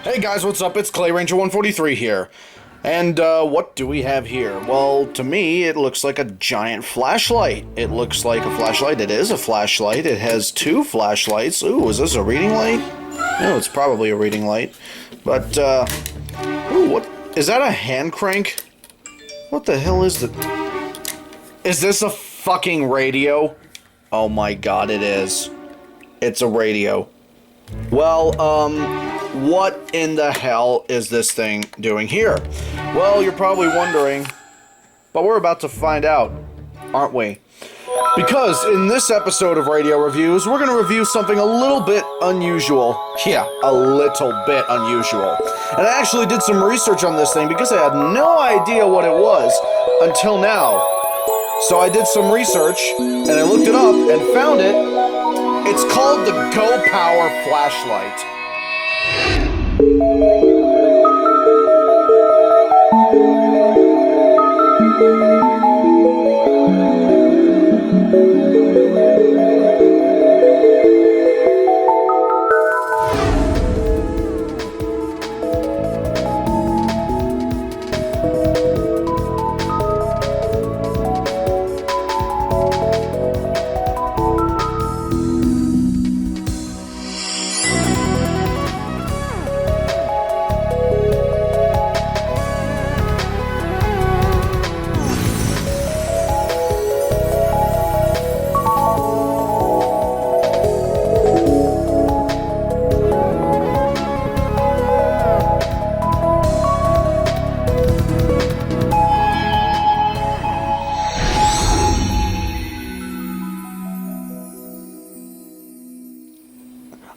Hey guys, what's up? It's Clay Ranger 143 here. And what do we have here? Well, to me, it looks like a giant flashlight. It looks like a flashlight. It is a flashlight. It has two flashlights. Ooh, is this a reading light? No, it's probably a reading light. But, ooh, what? Is that a hand crank? What the hell is that? Is this a fucking radio? Oh my god, it is. It's a radio. Well, what in the hell is this thing doing here? Well, you're probably wondering, but we're about to find out, aren't we? Because in this episode of Radio Reviews, we're going to review something a little bit unusual. Yeah, a little bit unusual. And I actually did some research on this thing because I had no idea what it was until now. So I did some research, and I looked it up and found it. It's called the GoPower Flashlight.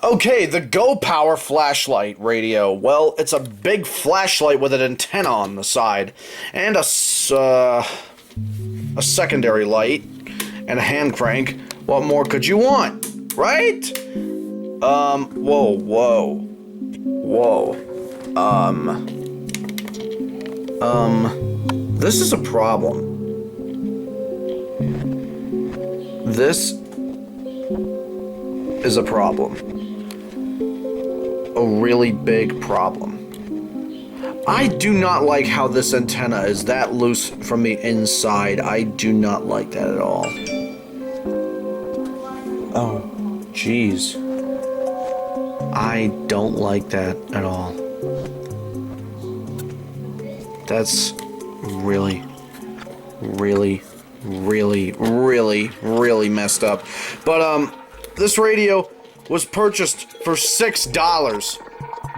Okay, the GoPower Flashlight radio. Well, it's a big flashlight with an antenna on the side, and a secondary light, and a hand crank. What more could you want, right? This is a problem. This is a problem. A really big problem. I do not like how this antenna is that loose from the inside. I do not like that at all. Oh, jeez. I don't like that at all. That's really messed up. But, this radio was purchased for $6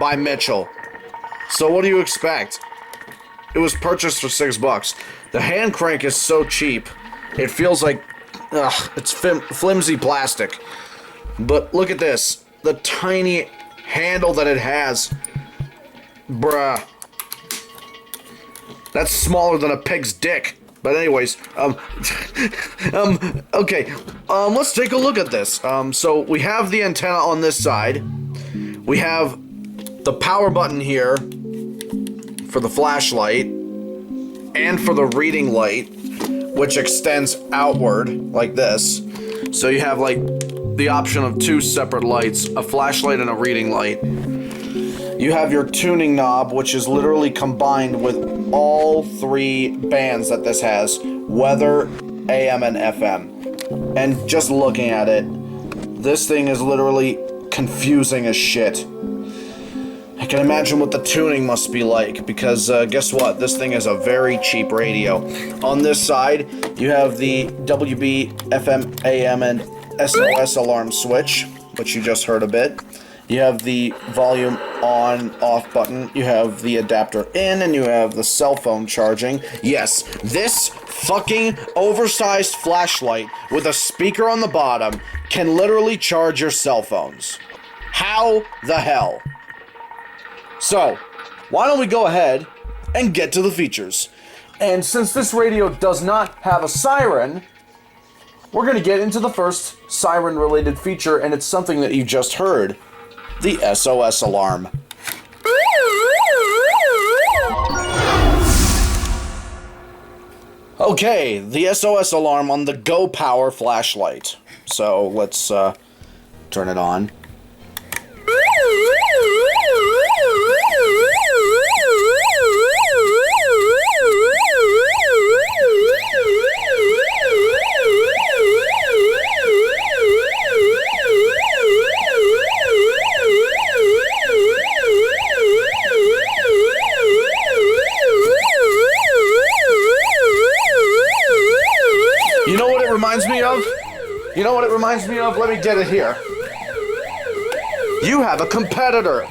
by Mitchell. So what do you expect? It was purchased for $6. The hand crank is so cheap. It feels like, it's flimsy plastic. But look at this. The tiny handle that it has. Bruh. That's smaller than a pig's dick. But anyways, okay, let's take a look at this. So we have the antenna on this side. We have the power button here for the flashlight and for the reading light, which extends outward like this. So you have like the option of two separate lights, a flashlight and a reading light. You have your tuning knob, which is literally combined with all three bands that this has, weather, AM, and FM. And just looking at it, this thing is literally confusing as shit. I can imagine what the tuning must be like, because guess what? This thing is a very cheap radio. On this side, you have the WB, FM, AM, and S.O.S Alarm switch, which you just heard a bit. You have the volume on/off button, you have the adapter in, and you have the cell phone charging. Yes, this fucking oversized flashlight with a speaker on the bottom can literally charge your cell phones. How the hell? So, why don't we go ahead and get to the features? And since this radio does not have a siren, we're going to get into the first siren-related feature, and it's something that you just heard. The S.O.S Alarm. Okay, the S.O.S Alarm on the GoPower Flashlight. So let's turn it on. reminds me of? You know what it reminds me of? Let me get it here. You have a competitor.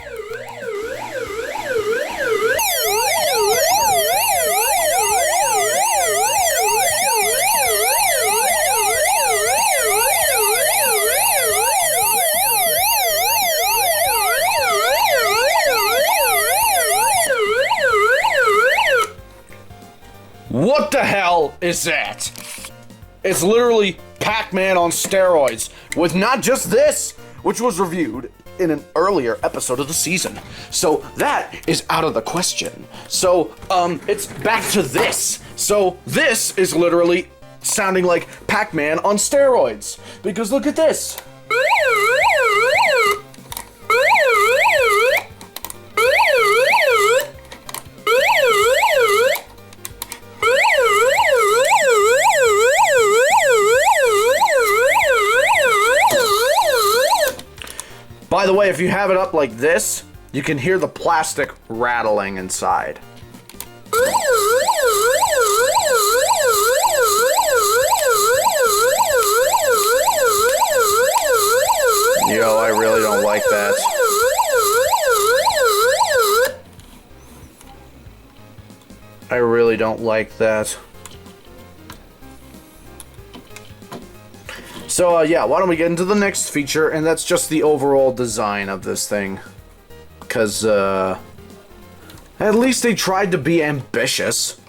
What the hell is that? It's literally Pac-Man on steroids, with not just this, which was reviewed in an earlier episode of the season. So that is out of the question. So, it's back to this. So this is literally sounding like Pac-Man on steroids. Because look at this. By the way, if you have it up like this, you can hear the plastic rattling inside. Yo, I really don't like that. I really don't like that. So, yeah, why don't we get into the next feature, and that's just the overall design of this thing. Because, at least they tried to be ambitious.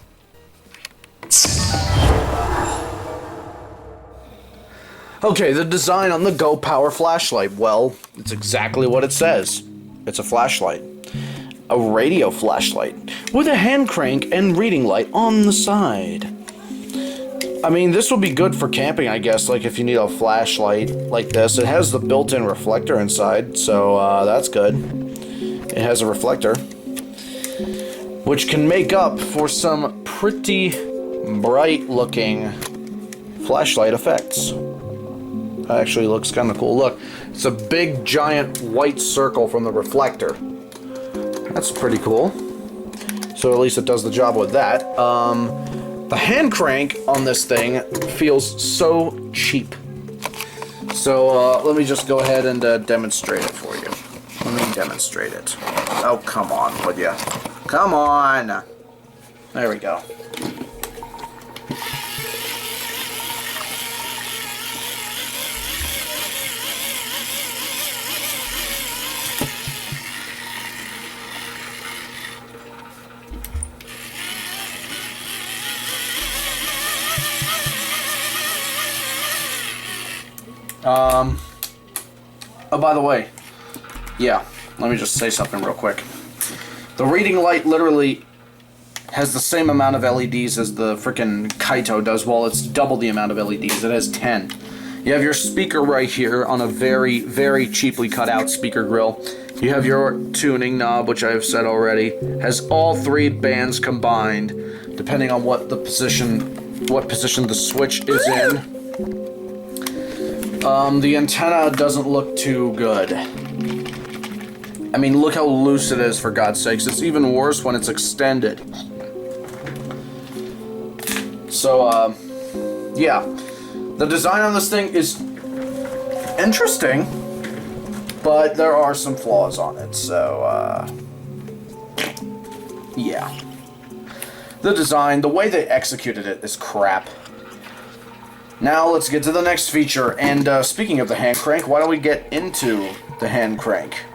Okay, the design on the GoPower Flashlight. Well, it's exactly what it says. It's a flashlight. A radio flashlight with a hand crank and reading light on the side. I mean, this will be good for camping, I guess, like if you need a flashlight like this. It has the built-in reflector inside, so that's good. It has a reflector, which can make up for some pretty bright-looking flashlight effects. That actually looks kind of cool. Look, it's a big, giant white circle from the reflector. That's pretty cool. So at least it does the job with that. The hand crank on this thing feels so cheap. So let me just go ahead and demonstrate it for you. Let me demonstrate it. Oh, come on, would ya? Come on! There we go. Oh, by the way, yeah, let me just say something real quick. The reading light literally has the same amount of LEDs as the frickin' Kaito does. Well, it's double the amount of LEDs. It has 10. You have your speaker right here on a very, very cheaply cut out speaker grill. You have your tuning knob, which I've said already, has all three bands combined, depending on what position the switch is in. The antenna doesn't look too good. I mean, look how loose it is, for God's sakes. It's even worse when it's extended. So, yeah. The design on this thing is interesting, but there are some flaws on it, so, yeah. The design, the way they executed it is crap. Now let's get to the next feature, and speaking of the hand crank, why don't we get into the hand crank?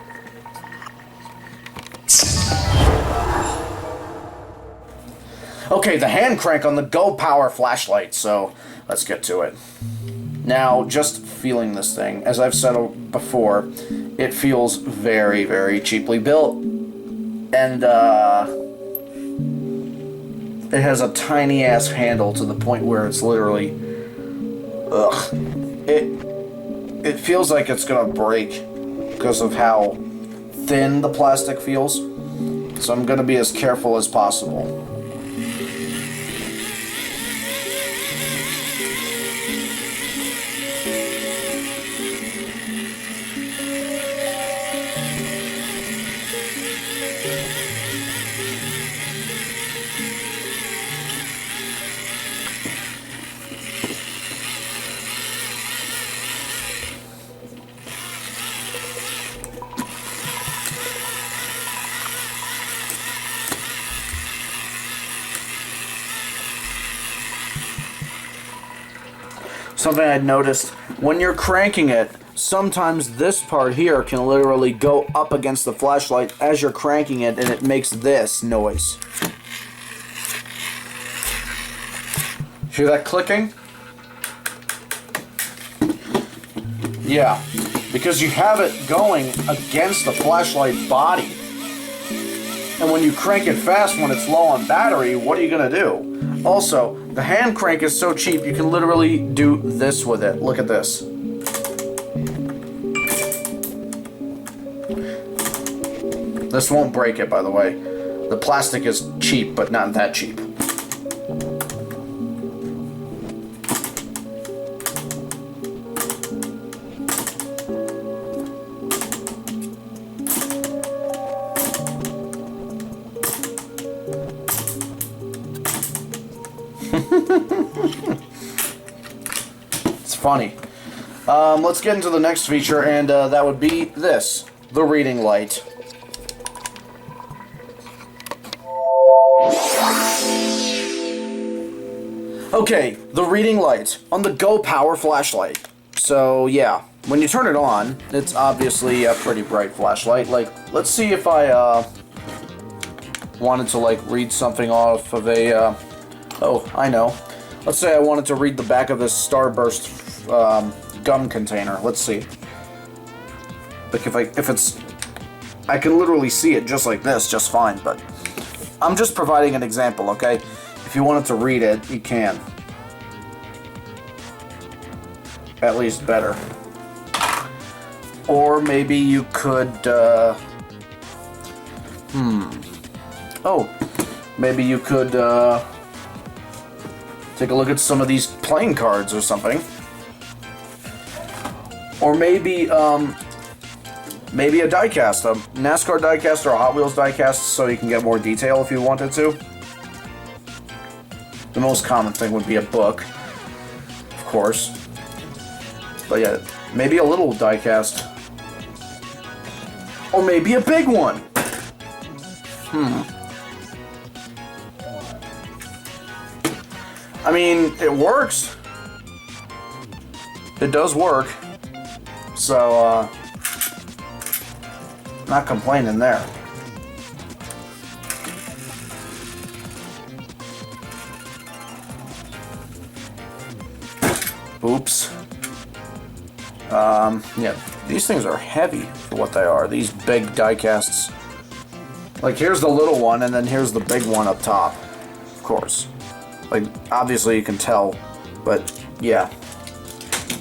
Okay, the hand crank on the GoPower Flashlight, so let's get to it. Now, just feeling this thing, as I've said before, it feels very, very cheaply built, and it has a tiny-ass handle to the point where it's literally... ugh. It feels like it's gonna break because of how thin the plastic feels. So I'm gonna be as careful as possible. something I'd noticed, when you're cranking it, sometimes this part here can literally go up against the flashlight as you're cranking it, and it makes this noise. Hear that clicking? Yeah, because you have it going against the flashlight body. And when you crank it fast when it's low on battery, what are you going to do? Also, the hand crank is so cheap, you can literally do this with it. Look at this. This won't break it, by the way. The plastic is cheap, but not that cheap. It's funny. Let's get into the next feature, and that would be this, the reading light. Okay, the reading light on the GoPower Flashlight. So yeah, when you turn it on, it's obviously a pretty bright flashlight. Like, let's see if I wanted to like read something off of a oh, I know. Let's say I wanted to read the back of this Starburst gum container. Let's see. Like if it's, I can literally see it just like this, just fine. But I'm just providing an example, okay? If you wanted to read it, you can. At least better. Or maybe you could, oh, maybe you could, take a look at some of these playing cards or something. Or maybe, maybe a diecast, a NASCAR diecast or a Hot Wheels diecast, so you can get more detail if you wanted to. The most common thing would be a book, of course. But yeah, maybe a little diecast. Or maybe a big one. I mean, it works. It does work. So, not complaining there. Oops. Yeah, these things are heavy for what they are. These big die-casts. Like, here's the little one, and then here's the big one up top. Of course. Like, obviously you can tell, but, yeah.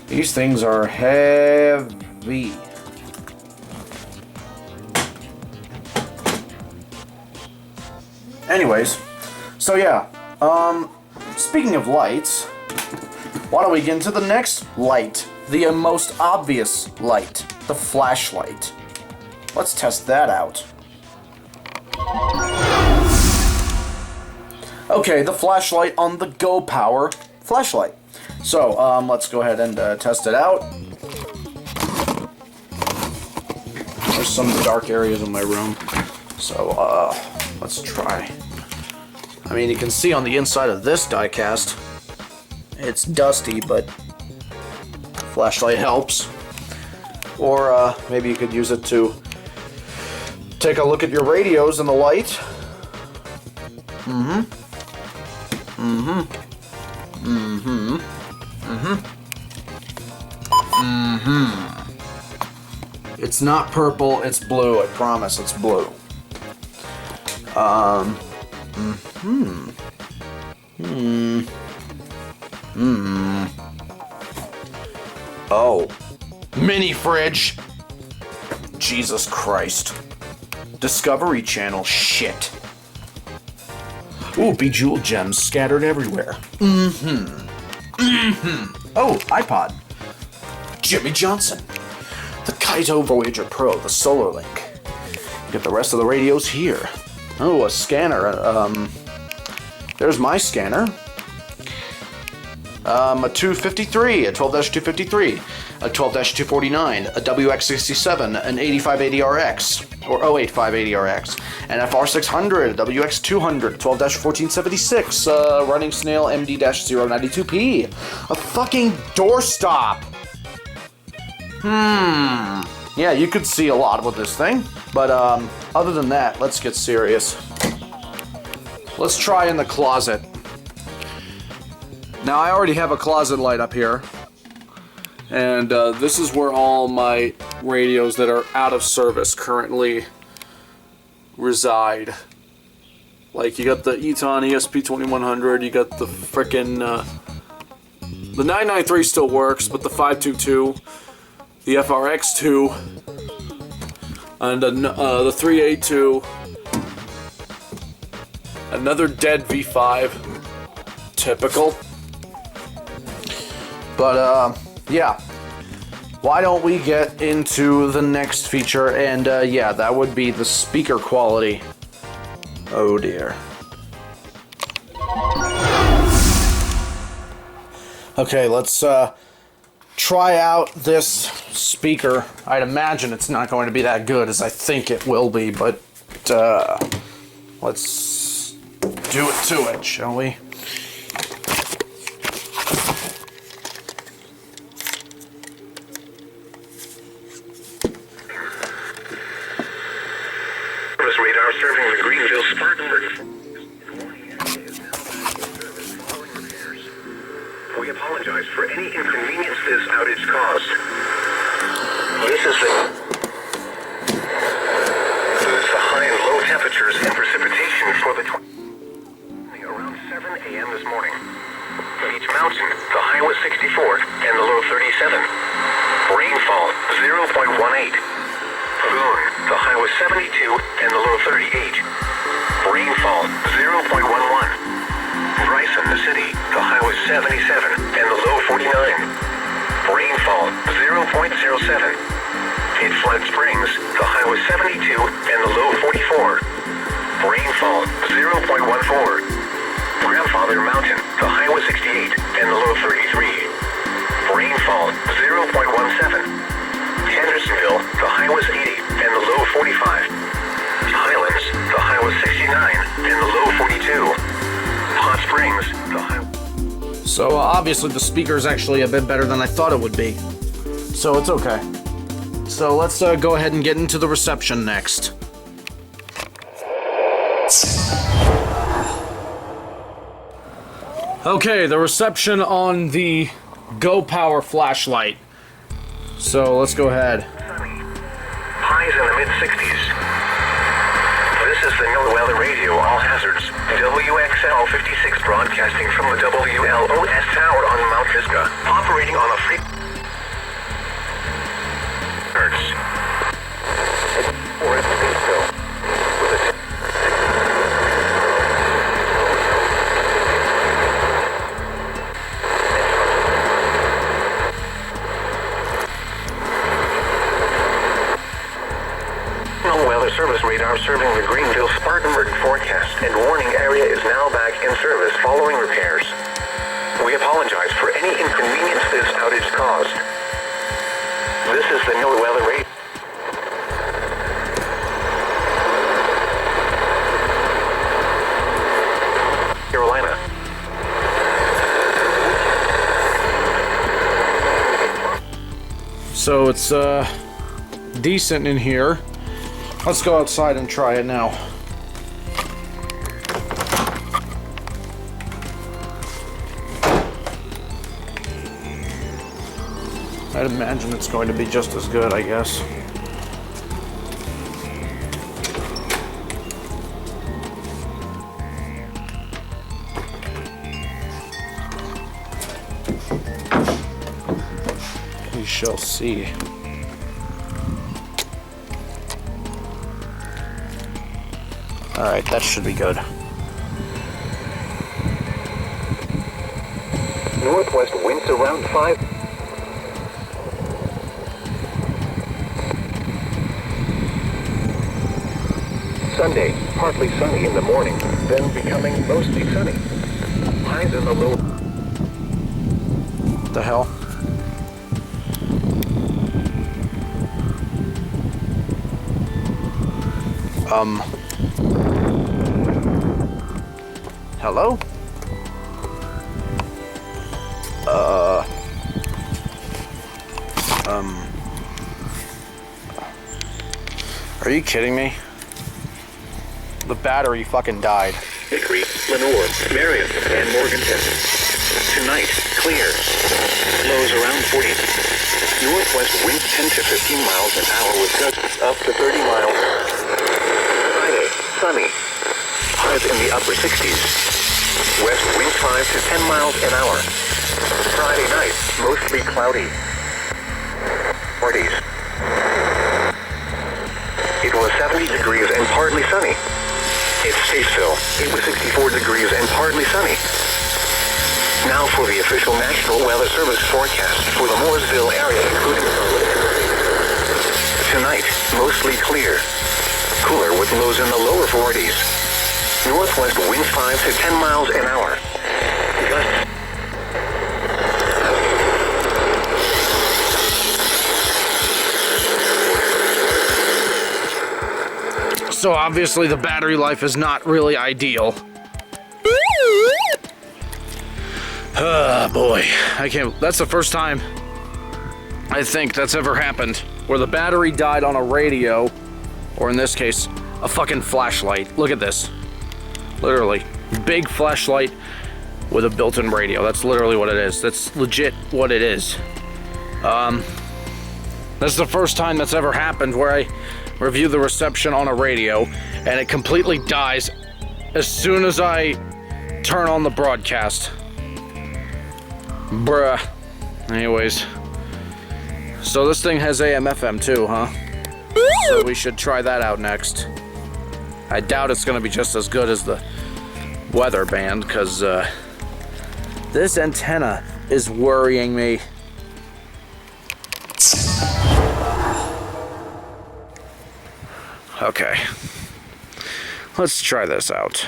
These things are heavy. Anyways, so yeah, speaking of lights, why don't we get into the next light? The most obvious light, the flashlight. Let's test that out. Okay, the flashlight on the GoPower Flashlight. So, let's go ahead and test it out. There's some dark areas in my room, so let's try. I mean, you can see on the inside of this diecast, it's dusty, but flashlight helps. Or maybe you could use it to take a look at your radios in the light. It's not purple, it's blue, I promise, it's blue. Oh, mini fridge. Jesus Christ. Discovery Channel shit. Ooh, bejeweled gems scattered everywhere. Oh, iPod. Jimmy Johnson. The Kaito Voyager Pro, the Solar Link. You get the rest of the radios here. Oh, a scanner. There's my scanner. A 253, a 12-253. a 12-249, a WX67, an 8580RX, or 08580RX, an FR600, a WX200, 12-1476, Running Snail MD-092P, a fucking doorstop. Yeah, you could see a lot with this thing, but other than that, let's get serious. Let's try in the closet. Now, I already have a closet light up here, and this is where all my radios that are out of service currently reside. Like, you got the Eton ESP2100, you got the frickin' the 993 still works, but the 522, the FRX2, and the 382, another dead V5, typical. But, yeah. Why don't we get into the next feature? And, yeah, that would be the speaker quality. Oh, dear. Okay, let's, try out this speaker. I'd imagine it's not going to be that good as I think it will be, but, let's do it to it, shall we? Radar serving the Greenville Spartanburg. We apologize for any inconvenience this outage caused. This is the high and low temperatures and precipitation for the around 7 a.m. this morning. Beach Mountain, the high was 64 and the low 37. Rainfall 0.18. Boone, the high was 72 and the low 38. Rainfall 0.11. Bryson, the city, the high was 77 and the low 49. Rainfall 0.07. In Flood Springs, the high was 72 and the low 44. Rainfall 0.14. Grandfather Mountain, the high was 68 and the low 33. Rainfall 0.17. Hendersonville, the high was 80 and the low 45. Highlands, the high was 69 and the low 42. Hot Springs, the high... So obviously the speaker is actually a bit better than I thought it would be. So it's okay. So let's go ahead and get into the reception next. Okay, the reception on the GoPower Flashlight. So let's go ahead. Highs in the mid-60s. This is the NOAA Weather Radio All Hazards, WXL 56 broadcasting from the WLOS Tower on Mount Pisgah, operating on a free... Hertz. Or at Statesville. With a... Weather Service radar serving the Greenville Spartanburg forecast and warning area is now back in service following repairs. We apologize for any inconvenience this outage caused. This is the NOAA Weather Radio. Carolina. So it's decent in here. Let's go outside and try it now. I'd imagine it's going to be just as good, I guess. We shall see. Alright, that should be good. Northwest winds around 5. Sunday, partly sunny in the morning, then becoming mostly sunny. Highs in the low. What the hell? Hello? Are you kidding me? The battery fucking died. Hickory, Lenore, Marion, and Morganton. Tonight, clear. Lows around 40. Northwest winds 10 to 15 miles an hour with gusts up to 30 miles. Friday, sunny. Highs in the upper 60s. West winds 5 to 10 miles an hour. Friday night, mostly cloudy. Parties. It was 70 degrees and partly sunny. In Statesville, it was 64 degrees and partly sunny. Now for the official National Weather Service forecast for the Mooresville area, including tonight, mostly clear. Cooler with lows in the lower 40s. Northwest winds 5 to 10 miles an hour. Gusts. So obviously the battery life is not really ideal. Boy, I can't. That's the first time I think that's ever happened where the battery died on a radio, or in this case, a fucking flashlight. Look at this. Literally, big flashlight with a built-in radio. That's literally what it is. That's legit what it is. That's the first time that's ever happened where I review the reception on a radio and it completely dies as soon as I turn on the broadcast. Bruh. Anyways. So this thing has AM FM too, huh? So we should try that out next. I doubt it's gonna be just as good as the weather band, because this antenna is worrying me. Okay. Let's try this out.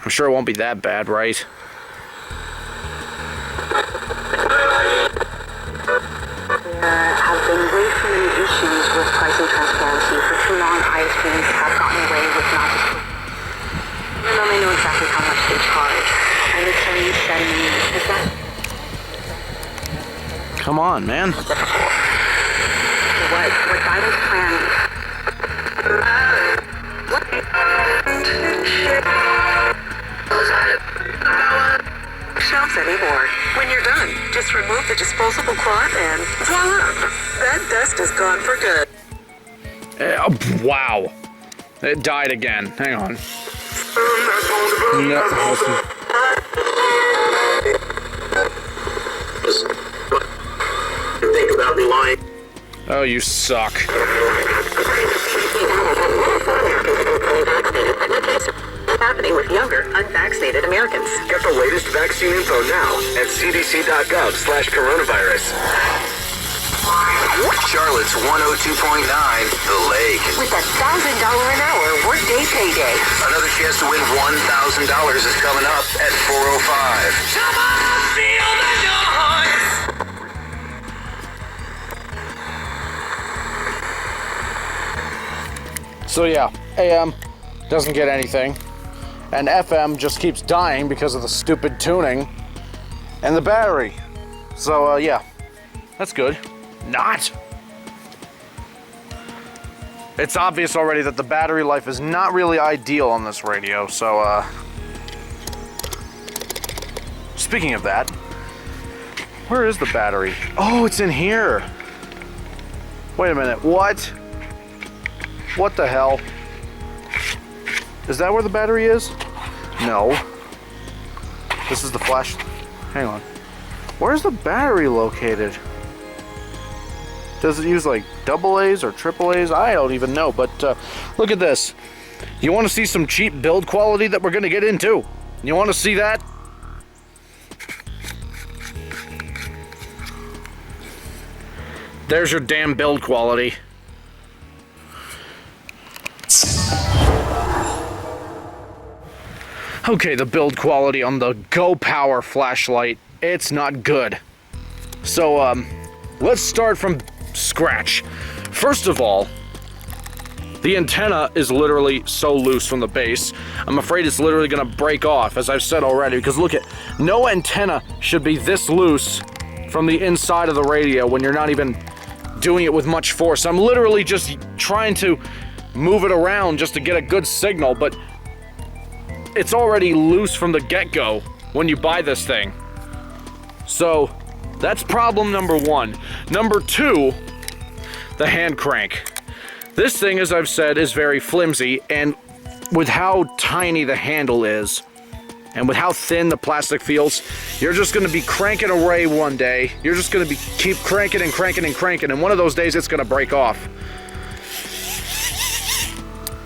I'm sure it won't be that bad, right? There have been way too many issues with pricing transparency. For too long, ISPs have gotten away with not even though they know exactly how much they charge. And it's only setting is that Come on, man. what guidance plan shelves anymore. When you're done, just remove the disposable cloth and voila! That dust is gone for good. Wow. It died again. Hang on. No. Think about me lying. Oh, you suck. Happening with younger, unvaccinated Americans. Get the latest vaccine info now at cdc.gov/coronavirus. Charlotte's 102.9, The Lake. With a $1,000 an hour workday payday. Another chance to win $1,000 is coming up at 4:05. Come on, feel the noise. So yeah, AM doesn't get anything. And FM just keeps dying because of the stupid tuning and the battery. So yeah, that's good. Not. It's obvious already that the battery life is not really ideal on this radio, so speaking of that, where is the battery? Oh, it's in here. Wait a minute, what? What the hell? Is that where the battery is? No. This is the flash. Hang on. Where's the battery located? Does it use like AA's or AAA's? I don't even know, but look at this. You want to see some cheap build quality that we're going to get into? You want to see that? There's your damn build quality. Okay, the build quality on the GoPower Flashlight, it's not good. So, let's start from scratch. First of all, The antenna is literally so loose from the base. I'm afraid it's literally gonna break off, as I've said already, because look at, no antenna should be this loose from the inside of the radio when you're not even doing it with much force. I'm literally just trying to move it around just to get a good signal, but it's already loose from the get-go when you buy this thing. So that's problem number one. Number two, the hand crank. This thing, as I've said, is very flimsy, and with how tiny the handle is, and with how thin the plastic feels, you're just gonna be cranking away one day. You're just gonna keep cranking and cranking and cranking, and one of those days it's gonna break off.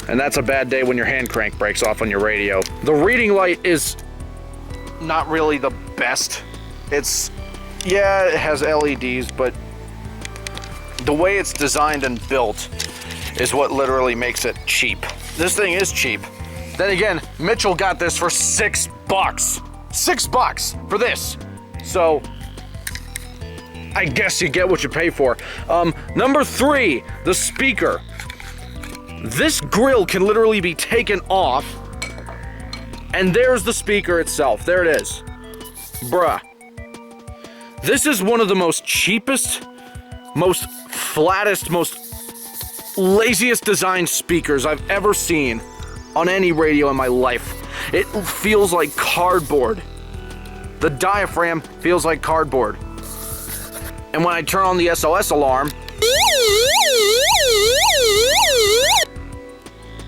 And that's a bad day when your hand crank breaks off on your radio. The reading light is not really the best. Yeah, it has LEDs, but the way it's designed and built is what literally makes it cheap. This thing is cheap. Then again, Mitchell got this for $6. $6 for this. So I guess you get what you pay for. Number three, the speaker. This grill can literally be taken off, and there's the speaker itself. There it is. Bruh. This is one of the most cheapest, most flattest, most laziest designed speakers I've ever seen on any radio in my life. It feels like cardboard. The diaphragm feels like cardboard. And when I turn on the S.O.S alarm,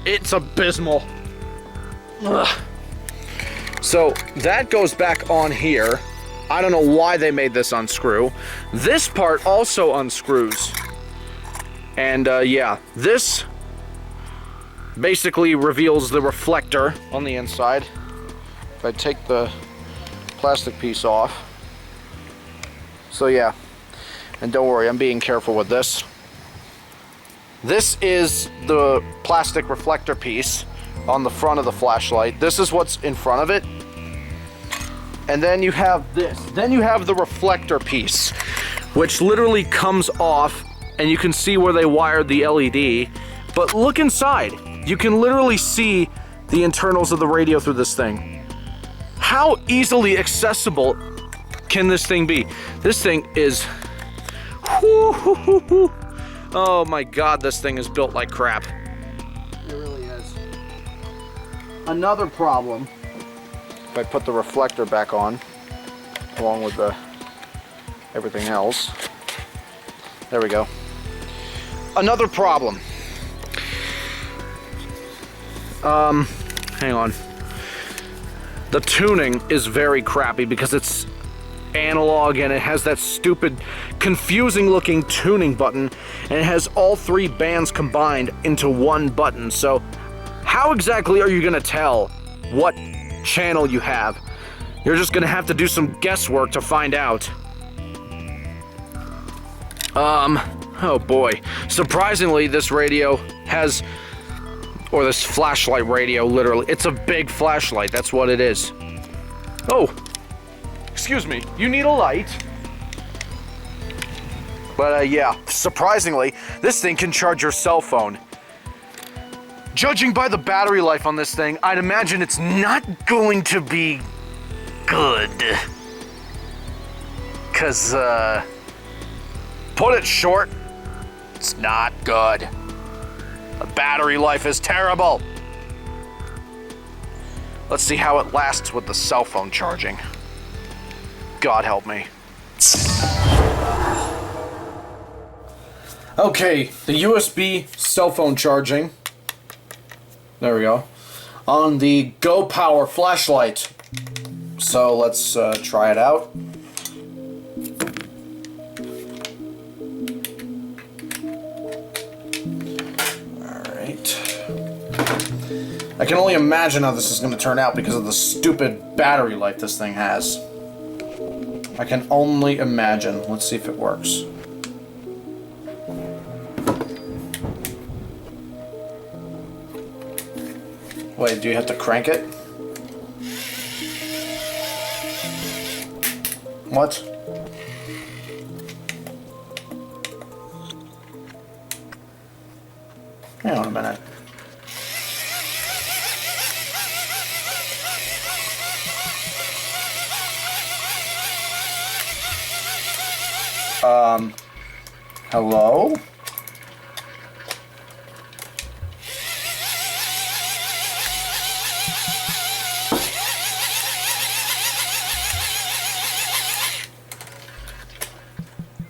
it's abysmal. Ugh. So that goes back on here. I don't know why they made this unscrew. This part also unscrews. And yeah, this basically reveals the reflector on the inside. If I take the plastic piece off. So yeah, and don't worry, I'm being careful with this. This is the plastic reflector piece on the front of the flashlight. This is what's in front of it. And then you have this. Then you have the reflector piece, which literally comes off, and you can see where they wired the LED. But look inside. You can literally see the internals of the radio through this thing. How easily accessible can this thing be? This thing is... Oh my god, this thing is built like crap. It really is. Another problem, if I put the reflector back on, along with everything else. There we go. Another problem. Hang on. The tuning is very crappy because it's analog and it has that stupid, confusing looking tuning button, and it has all three bands combined into one button. So how exactly are you gonna tell what channel you have? You're just gonna have to do some guesswork to find out. Oh boy. Surprisingly, this radio has, or this flashlight radio, literally, it's a big flashlight, that's what it is. Oh, excuse me, you need a light? But yeah, surprisingly, this thing can charge your cell phone. Judging by the battery life on this thing, I'd imagine it's not going to be good. 'Cause, put it short, it's not good. The battery life is terrible. Let's see how it lasts with the cell phone charging. God help me. Okay, the USB cell phone charging. There we go. On the GoPower Flashlight. So let's try it out. I can only imagine how this is going to turn out because of the stupid battery life this thing has. I can only imagine. Let's see if it works. Wait, do you have to crank it? What? Hang on a minute. Hello?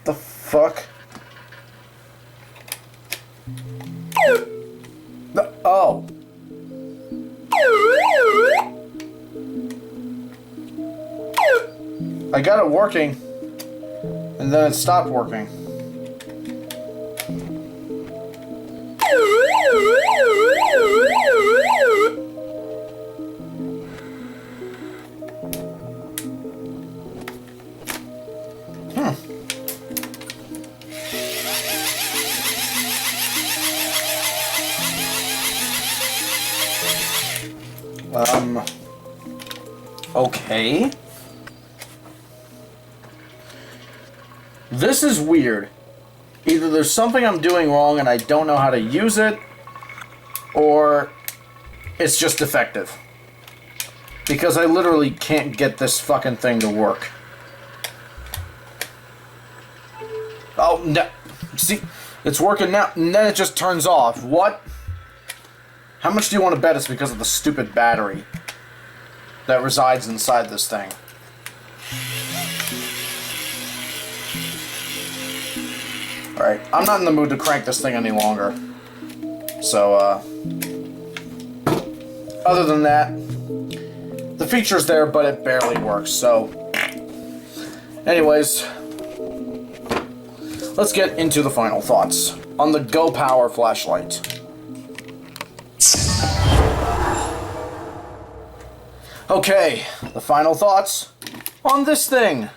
The fuck? Oh. I got it working, and then it stopped working. Okay. This is weird. Either there's something I'm doing wrong and I don't know how to use it, or it's just defective. Because I literally can't get this fucking thing to work. Oh, no. See, it's working now, and then it just turns off. What? How much do you want to bet it's because of the stupid battery that resides inside this thing? Alright, I'm not in the mood to crank this thing any longer. So, other than that, the feature's there, but it barely works, so... Anyways, let's get into the final thoughts on the GoPower Flashlight. Okay, the final thoughts on this thing.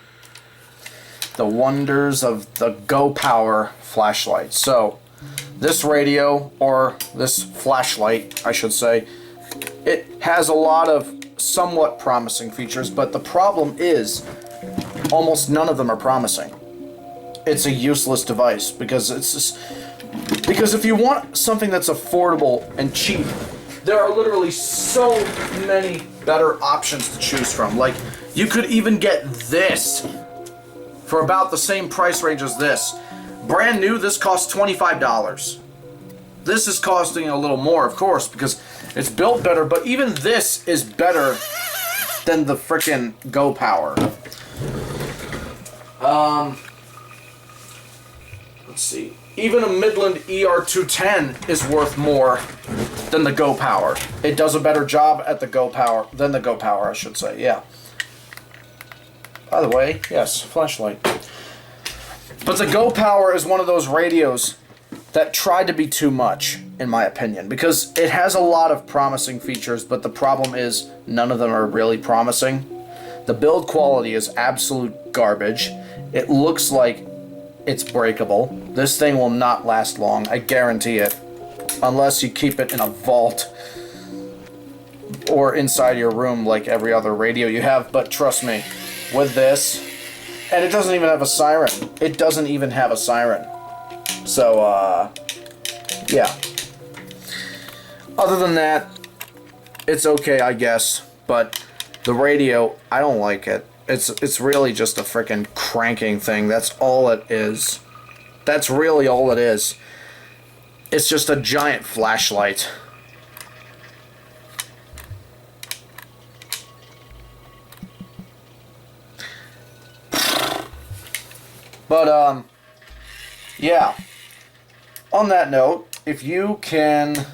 The wonders of the GoPower Flashlight. So, this radio, or this flashlight, I should say, it has a lot of somewhat promising features, but the problem is, almost none of them are promising. It's a useless device, because it's just, because if you want something that's affordable and cheap, there are literally so many better options to choose from. Like, you could even get this for about the same price range as this. Brand new, this costs $25. This is costing a little more, of course, because it's built better, but even this is better than the frickin' GoPower. Let's see. Even a Midland ER210 is worth more than the GoPower. It does a better job at the GoPower than the GoPower, I should say. Yeah. By the way, yes, flashlight. But the GoPower is one of those radios that tried to be too much, in my opinion, because it has a lot of promising features, but the problem is none of them are really promising. The build quality is absolute garbage. It looks like it's breakable. This thing will not last long, I guarantee it, unless you keep it in a vault or inside your room like every other radio you have. But trust me, with this, and it doesn't even have a siren. It doesn't even have a siren. So, yeah. Other than that, it's okay, I guess, but the radio, I don't like it. It's really just a frickin' cranking thing. That's all it is. That's really all it is. It's just a giant flashlight. But, yeah. On that note, if you can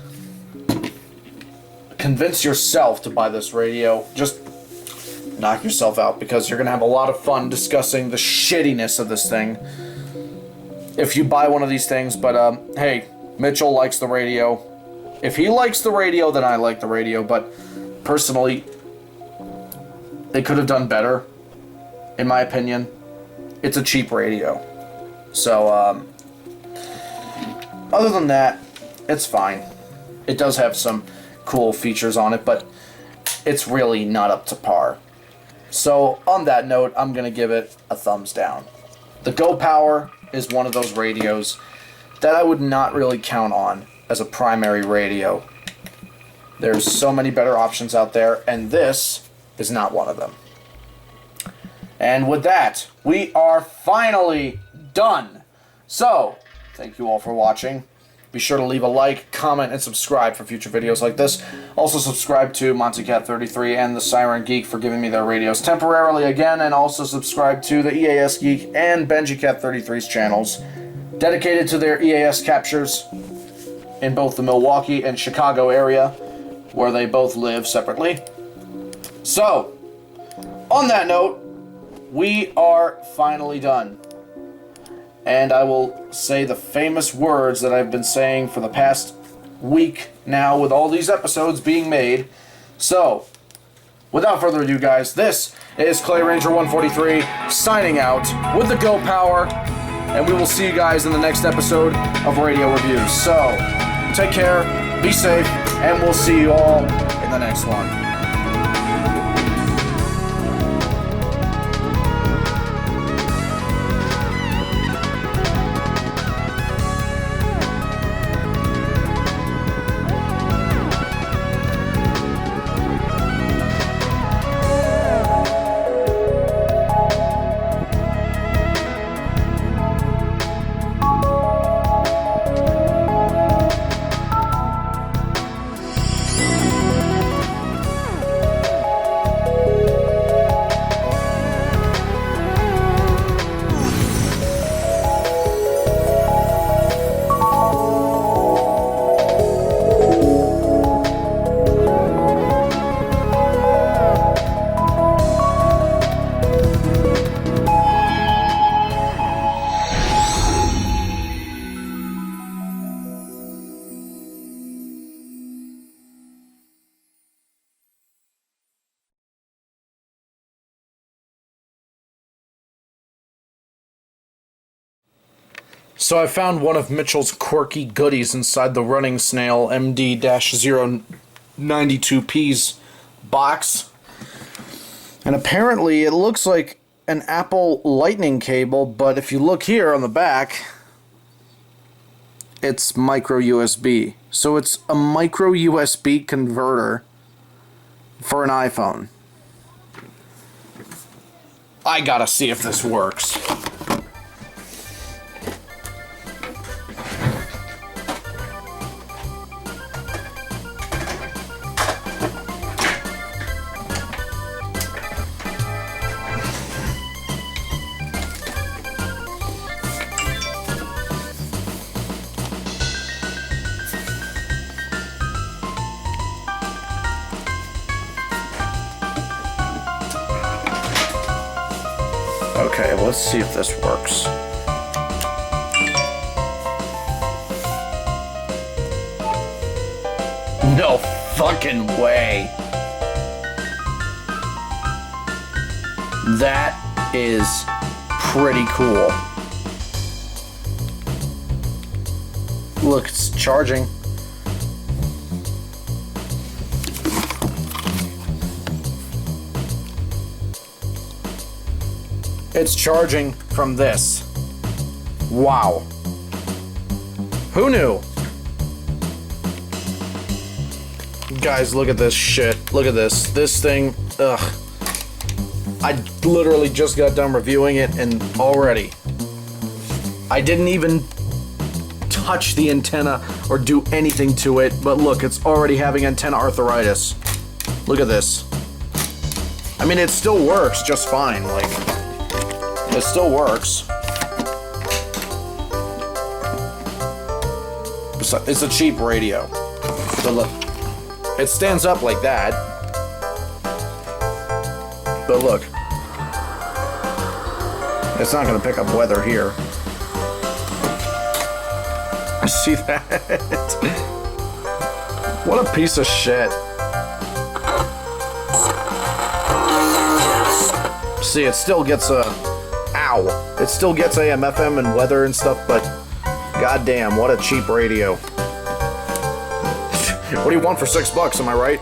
convince yourself to buy this radio, just knock yourself out, because you're going to have a lot of fun discussing the shittiness of this thing if you buy one of these things. But, hey, Mitchell likes the radio. If he likes the radio, then I like the radio. But, personally, they could have done better, in my opinion. It's a cheap radio. So, other than that, it's fine. It does have some cool features on it, but it's really not up to par. So, on that note, I'm going to give it a thumbs down. The GoPower is one of those radios that I would not really count on as a primary radio. There's so many better options out there, and this is not one of them. And with that, we are finally done. So, thank you all for watching. Be sure to leave a like, comment, and subscribe for future videos like this. Also subscribe to MontyCat33 and the Siren Geek for giving me their radios temporarily again, and also subscribe to the EAS Geek and BenjiCat33's channels, dedicated to their EAS captures in both the Milwaukee and Chicago area, where they both live separately. So, on that note, we are finally done. And I will say the famous words that I've been saying for the past week now with all these episodes being made. So, without further ado, guys, this is Clay Ranger 143 signing out with the GoPower, and we will see you guys in the next episode of Radio Reviews. So, take care, be safe, and we'll see you all in the next one. So I found one of Mitchell's quirky goodies inside the Running Snail MD-092P's box. And apparently it looks like an Apple Lightning cable, but if you look here on the back, it's micro USB. So it's a micro USB converter for an iPhone. I gotta see if this works. Okay, let's see if this works. No fucking way. That is pretty cool. Look, it's charging. It's charging from this. Wow. Who knew? Guys, look at this shit. Look at this. This thing, ugh. I literally just got done reviewing it, and already I didn't even touch the antenna or do anything to it, but look, it's already having antenna arthritis. Look at this. I mean, it still works just fine, like, it still works. It's a cheap radio. So look, it stands up like that. But look, it's not going to pick up weather here. See that? What a piece of shit. See, it still gets a... Ow. It still gets AM, FM, and weather and stuff, but... Goddamn, what a cheap radio. What do you want for $6, am I right?